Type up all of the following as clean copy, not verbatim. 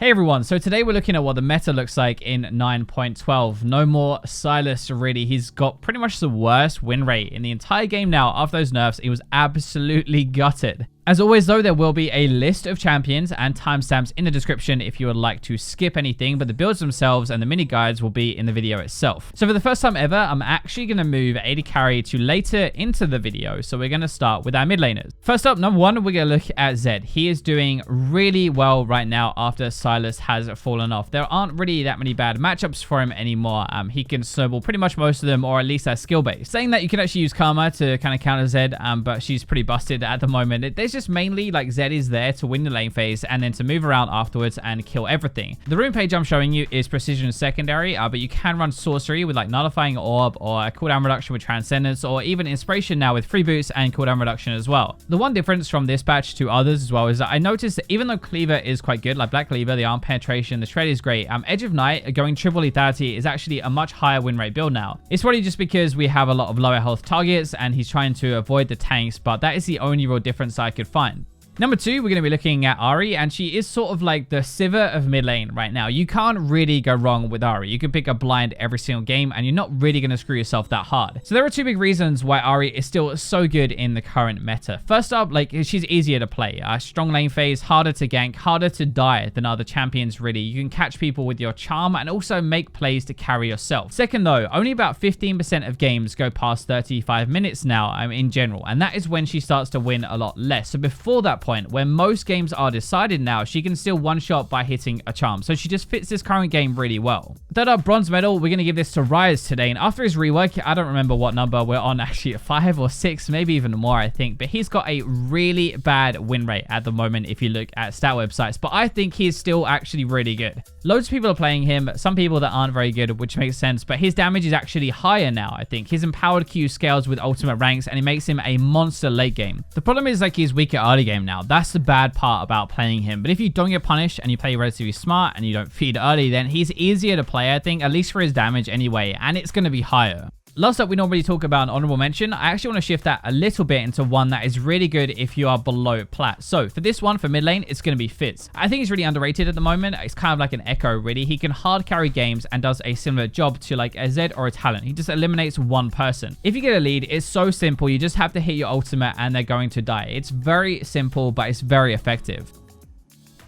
Hey everyone, so today we're looking at what the meta looks like in 9.12. No more Sylas really. He's got pretty much the worst win rate in the entire game now. After those nerfs, he was absolutely gutted. As always though, there will be a list of champions and timestamps in the description if you would like to skip anything, but the builds themselves and the mini guides will be in the video itself. So for the first time ever, I'm actually going to move AD carry to later into the video, so we're going to start with our mid laners. First up, number one, we're going to look at Zed. He is doing really well right now after Sylas has fallen off. There aren't really that many bad matchups for him anymore. He can snowball pretty much most of them, or at least that's skill based. Saying that, you can actually use Karma to kind of counter Zed, but she's pretty busted at the moment. There's just mainly like Zed is there to win the lane phase and then to move around afterwards and kill everything. The rune page I'm showing you is precision secondary, but you can run sorcery with like nullifying orb or a cooldown reduction with transcendence, or even inspiration now with free boots and cooldown reduction as well. The one difference from this patch to others as well is that I noticed that even though cleaver is quite good, like black cleaver, the arm penetration, the shred is great, edge of night going triple lethality is actually a much higher win rate build now. It's probably just because we have a lot of lower health targets and he's trying to avoid the tanks, but that is the only real difference I could find. Number two, we're going to be looking at Ahri, and she is sort of like the Sivir of mid lane right now. You can't really go wrong with Ahri. You can pick a blind every single game, and you're not really going to screw yourself that hard. So there are two big reasons why Ahri is still so good in the current meta. First up, like, she's easier to play. Strong lane phase, harder to gank, harder to die than other champions really. You can catch people with your charm and also make plays to carry yourself. Second though, only about 15% of games go past 35 minutes now in general, and that is when she starts to win a lot less. So before that point, where most games are decided now, she can still one-shot by hitting a charm. So she just fits this current game really well. Third up, bronze medal, we're going to give this to Ryze today. And after his rework, I don't remember what number we're on, actually 5 or 6, maybe even more, I think. But he's got a really bad win rate at the moment if you look at stat websites. But I think he's still actually really good. Loads of people are playing him, some people that aren't very good, which makes sense. But his damage is actually higher now, I think. His empowered Q scales with ultimate ranks, and it makes him a monster late game. The problem is, like, he's weak at early game now. That's the bad part about playing him. But if you don't get punished and you play relatively smart and you don't feed early, then he's easier to play, I think, at least for his damage anyway, and it's going to be higher. Last up, we normally talk about an honorable mention. I actually want to shift that a little bit into one that is really good if you are below plat. So for this one, for mid lane, it's going to be Fizz. I think he's really underrated at the moment. It's kind of like an Echo, really. He can hard carry games and does a similar job to like a Zed or a Talon. He just eliminates one person. If you get a lead, it's so simple. You just have to hit your ultimate and they're going to die. It's very simple, but it's very effective.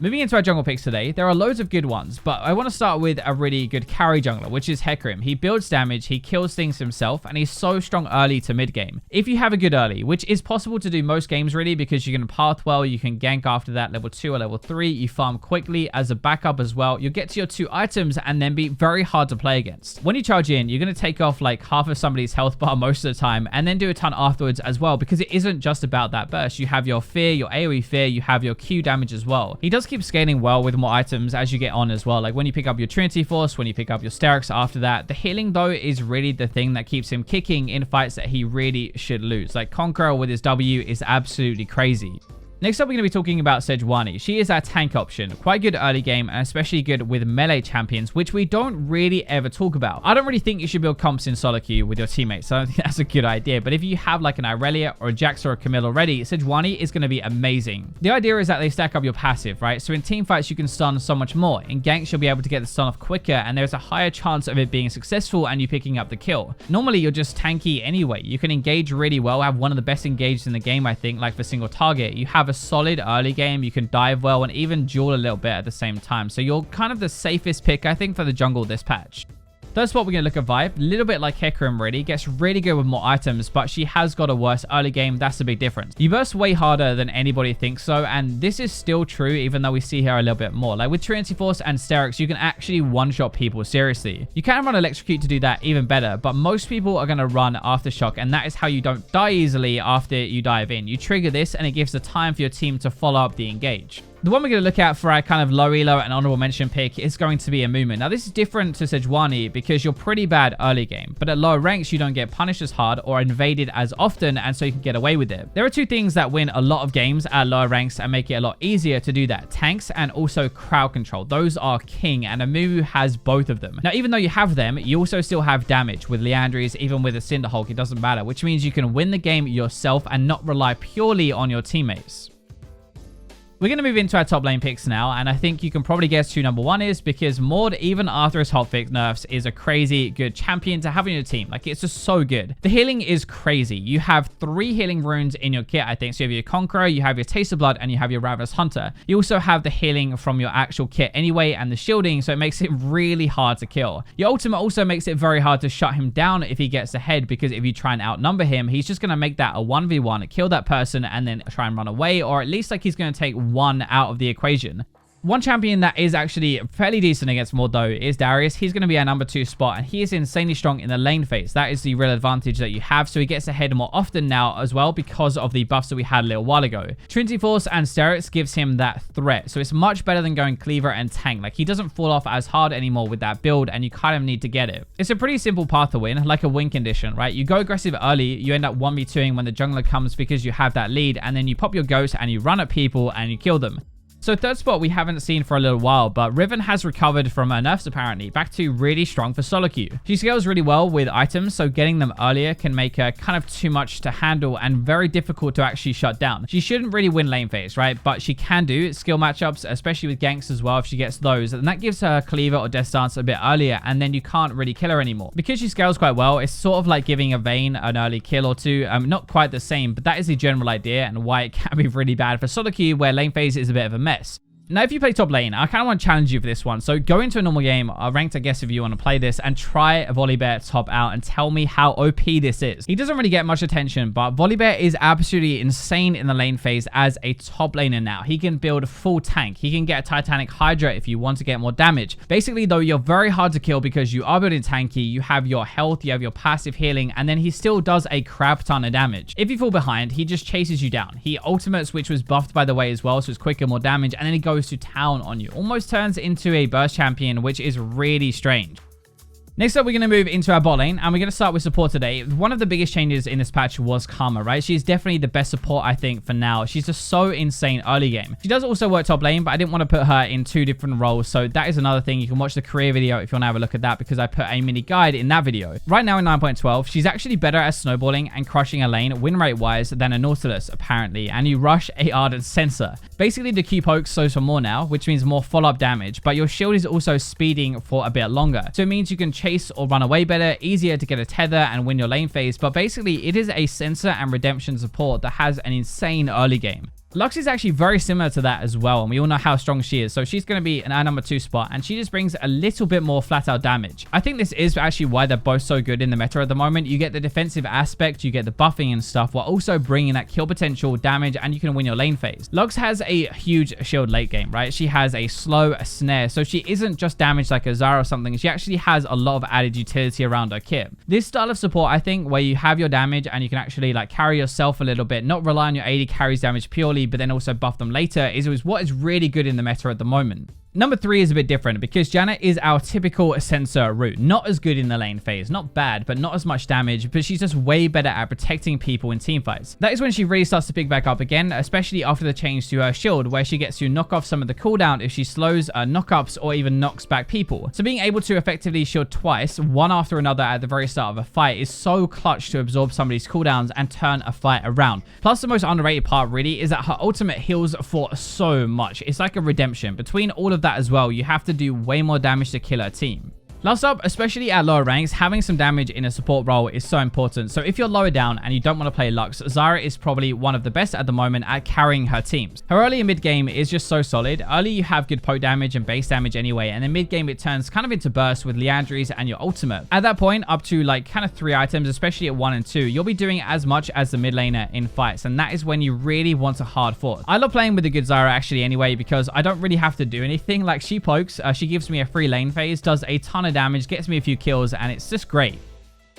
Moving into our jungle picks today, there are loads of good ones, but I want to start with a really good carry jungler, which is Hecarim. He builds damage, he kills things himself, and he's so strong early to mid game. If you have a good early, which is possible to do most games really, because you can path well, you can gank after that, level 2 or level 3, you farm quickly as a backup as well. You'll get to your 2 items and then be very hard to play against. When you charge in, you're going to take off like half of somebody's health bar most of the time, and then do a ton afterwards as well, because it isn't just about that burst. You have your fear, your AoE fear, you have your Q damage as well. He does keep scaling well with more items as you get on as well. Like when you pick up your Trinity Force, when you pick up your Sterix after that. The healing though is really the thing that keeps him kicking in fights that he really should lose. Like Conqueror with his W is absolutely crazy. Next up, we're going to be talking about Sejuani. She is our tank option. Quite good early game, and especially good with melee champions, which we don't really ever talk about. I don't really think you should build comps in solo queue with your teammates. So I don't think that's a good idea. But if you have like an Irelia or a Jax or a Camille already, Sejuani is going to be amazing. The idea is that they stack up your passive, right? So in team fights, you can stun so much more. In ganks, you'll be able to get the stun off quicker, and there's a higher chance of it being successful and you picking up the kill. Normally, you're just tanky anyway. You can engage really well, have one of the best engaged in the game, I think, like for single target. You have a solid early game, you can dive well and even duel a little bit at the same time. So you're kind of the safest pick, I think, for the jungle this patch. Third spot, we're going to look at Vibe. A little bit like Hecarim really. Gets really good with more items, but she has got a worse early game. That's the big difference. You burst way harder than anybody thinks so, and this is still true even though we see her a little bit more. Like with Trinity Force and Sterix, you can actually one-shot people seriously. You can run Electrocute to do that even better, but most people are going to run Aftershock, and that is how you don't die easily after you dive in. You trigger this, and it gives the time for your team to follow up the engage. The one we're going to look at for our kind of low elo and honorable mention pick is going to be Amumu. Now, this is different to Sejuani because you're pretty bad early game, but at lower ranks, you don't get punished as hard or invaded as often, and so you can get away with it. There are two things that win a lot of games at lower ranks and make it a lot easier to do that. Tanks and also crowd control. Those are king, and Amumu has both of them. Now, even though you have them, you also still have damage with Liandry's, even with a Cinderhulk, it doesn't matter, which means you can win the game yourself and not rely purely on your teammates. We're going to move into our top lane picks now, and I think you can probably guess who number 1 is, because Morde, even after his hotfix nerfs, is a crazy good champion to have in your team. Like, it's just so good. The healing is crazy. You have 3 healing runes in your kit, I think. So you have your Conqueror, you have your Taste of Blood, and you have your Ravenous Hunter. You also have the healing from your actual kit anyway, and the shielding, so it makes it really hard to kill. Your ultimate also makes it very hard to shut him down if he gets ahead, because if you try and outnumber him, he's just going to make that a 1v1, kill that person, and then try and run away, or at least like he's going to take 1 out of the equation. One champion that is actually fairly decent against Morde, though, is Darius. He's going to be our number 2 spot, and he is insanely strong in the lane phase. That is the real advantage that you have, so he gets ahead more often now as well because of the buffs that we had a little while ago. Trinity Force and Sterex gives him that threat, so it's much better than going Cleaver and Tank. Like, he doesn't fall off as hard anymore with that build, and you kind of need to get it. It's a pretty simple path to win, like a win condition, right? You go aggressive early, you end up 1v2ing when the jungler comes because you have that lead, and then you pop your ghost and you run at people and you kill them. So third spot we haven't seen for a little while, but Riven has recovered from her nerfs apparently, back to really strong for solo queue. She scales really well with items, so getting them earlier can make her kind of too much to handle and very difficult to actually shut down. She shouldn't really win lane phase, right? But she can do skill matchups, especially with ganks as well if she gets those, and that gives her Cleaver or Death Stance a bit earlier, and then you can't really kill her anymore. Because she scales quite well, it's sort of like giving a Vayne an early kill or two. Not quite the same, but that is the general idea and why it can be really bad for solo queue where lane phase is a bit of a mess. Now, if you play top lane, I kind of want to challenge you for this one. So go into a normal game, ranked, I guess, if you want to play this, and try a Volibear top out and tell me how OP this is. He doesn't really get much attention, but Volibear is absolutely insane in the lane phase as a top laner now. He can build a full tank. He can get a Titanic Hydra if you want to get more damage. Basically, though, you're very hard to kill because you are building tanky, you have your health, you have your passive healing, and then he still does a crap ton of damage. If you fall behind, he just chases you down. He ultimates, which was buffed by the way as well, so it's quicker, more damage, and then he goes to town on you. Almost turns into a burst champion, which is really strange. Next up, we're going to move into our bot lane, and we're going to start with support today. One of the biggest changes in this patch was Karma, right? She's definitely the best support, I think, for now. She's just so insane early game. She does also work top lane, but I didn't want to put her in 2 different roles, so that is another thing. You can watch the career video if you want to have a look at that, because I put a mini guide in that video. Right now in 9.12, she's actually better at snowballing and crushing a lane win rate-wise than a Nautilus, apparently, and you rush a Ardent Sensor. Basically, the Q poke slows for more now, which means more follow-up damage, but your shield is also speeding for a bit longer, so it means you can chase or run away better, easier to get a tether and win your lane phase, but basically it is a sensor and redemption support that has an insane early game. Lux is actually very similar to that as well, and we all know how strong she is, so she's going to be in our number 2 spot, and she just brings a little bit more flat out damage. I think this is actually why they're both so good in the meta at the moment. You get the defensive aspect, you get the buffing and stuff, while also bringing that kill potential, damage, and you can win your lane phase. Lux has a huge shield late game, right? She has a slow snare, so she isn't just damaged like a Zyra or something. She actually has a lot of added utility around her kit. This style of support, I think, where you have your damage and you can actually like carry yourself a little bit, not rely on your AD carries damage purely, but then also buff them later, is what is really good in the meta at the moment. Number 3 is a bit different because Janna is our typical sensor route. Not as good in the lane phase. Not bad, but not as much damage, but she's just way better at protecting people in teamfights. That is when she really starts to pick back up again, especially after the change to her shield, where she gets to knock off some of the cooldown if she slows knockups or even knocks back people. So being able to effectively shield twice, one after another at the very start of a fight, is so clutch to absorb somebody's cooldowns and turn a fight around. Plus, the most underrated part really is that her ultimate heals for so much. It's like a redemption. Between all of that as well, you have to do way more damage to kill her team. Last up, especially at lower ranks, having some damage in a support role is so important. So if you're lower down and you don't want to play Lux, Zyra is probably one of the best at the moment at carrying her teams. Her early and mid game is just so solid. Early you have good poke damage and base damage anyway, and then mid game it turns kind of into burst with Liandry's and your ultimate. At that point, up to like kind of 3 items, especially at 1 and 2, you'll be doing as much as the mid laner in fights, and that is when you really want a hard fort. I love playing with a good Zyra actually anyway, because I don't really have to do anything. Like, she pokes, she gives me a free lane phase, does a ton of damage, gets me a few kills, and it's just great.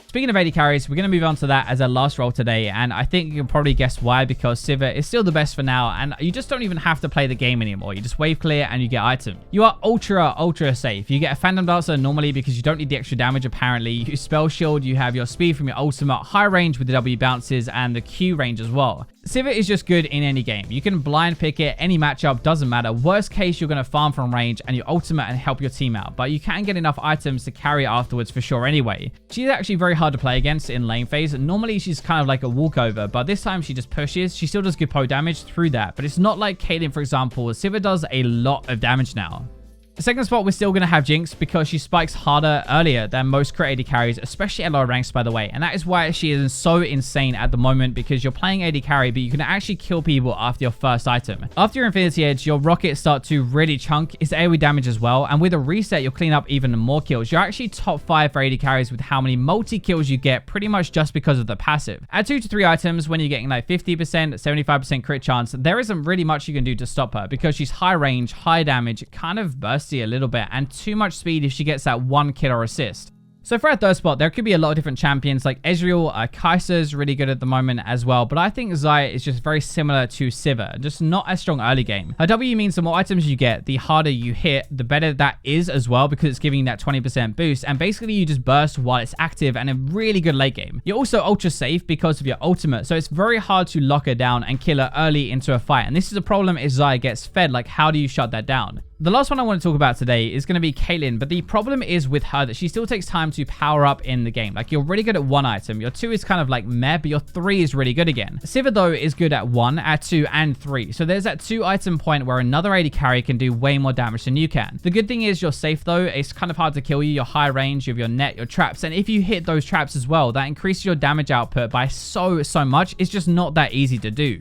Speaking of AD carries, we're going to move on to that as our last role today, and I think you can probably guess why, because Sivir is still the best for now, and you just don't even have to play the game anymore. You just wave clear and you get item. You are ultra safe. You get a Phantom Dancer normally because you don't need the extra damage apparently. You spell shield, you have your speed from your ultimate, high range with the W bounces, and the Q range as well. Sivir is just good in any game. You can blind pick it, any matchup, doesn't matter. Worst case, you're going to farm from range and your ultimate and help your team out, but you can get enough items to carry it afterwards for sure anyway. She's actually very hard hard to play against in lane phase. Normally, she's kind of like a walkover, but this time she just pushes. She still does good poke damage through that, but it's not like Caitlyn, for example. Sivir does a lot of damage now. The second spot, we're still going to have Jinx because she spikes harder earlier than most crit AD carries, especially at lower ranks, by the way. And that is why she is so insane at the moment, because you're playing AD carry, but you can actually kill people after your first item. After your Infinity Edge, your rockets start to really chunk. It's AoE damage as well. And with a reset, you'll clean up even more kills. You're actually top 5 for AD carries with how many multi-kills you get, pretty much just because of the passive. At 2 to 3 items, when you're getting like 50%, 75% crit chance, there isn't really much you can do to stop her because she's high range, high damage, kind of bursty a little bit, and too much speed if she gets that 1 kill or assist. So for our third spot, there could be a lot of different champions like Ezreal. Kai'Sa's really good at the moment as well, but I think Xayah is just very similar to Sivir, just not as strong early game. Her W means the more items you get, the harder you hit, the better that is as well, because it's giving you that 20% boost, and basically you just burst while it's active and a really good late game. You're also ultra safe because of your ultimate, so it's very hard to lock her down and kill her early into a fight, and this is a problem if Xayah gets fed. Like, how do you shut that down? The last one I want to talk about today is going to be Caitlyn, but the problem is with her that she still takes time to power up in the game. Like, you're really good at 1 item, your 2 is kind of like meh, but your 3 is really good again. Sivir though is good at 1, at 2, and 3. So there's that 2 item point where another AD carry can do way more damage than you can. The good thing is you're safe though. It's kind of hard to kill you. You're high range, you have your net, your traps, and if you hit those traps as well, that increases your damage output by so much. It's just not that easy to do.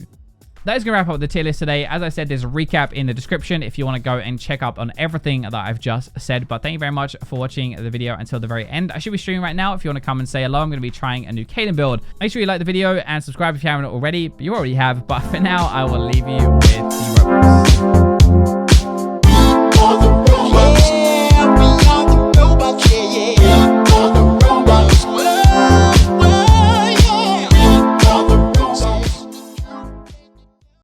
That is going to wrap up the tier list today. As I said, there's a recap in the description if you want to go and check up on everything that I've just said. But thank you very much for watching the video until the very end. I should be streaming right now. If you want to come and say hello, I'm going to be trying a new Caitlyn build. Make sure you like the video and subscribe if you haven't already. But you already have. But for now, I will leave you with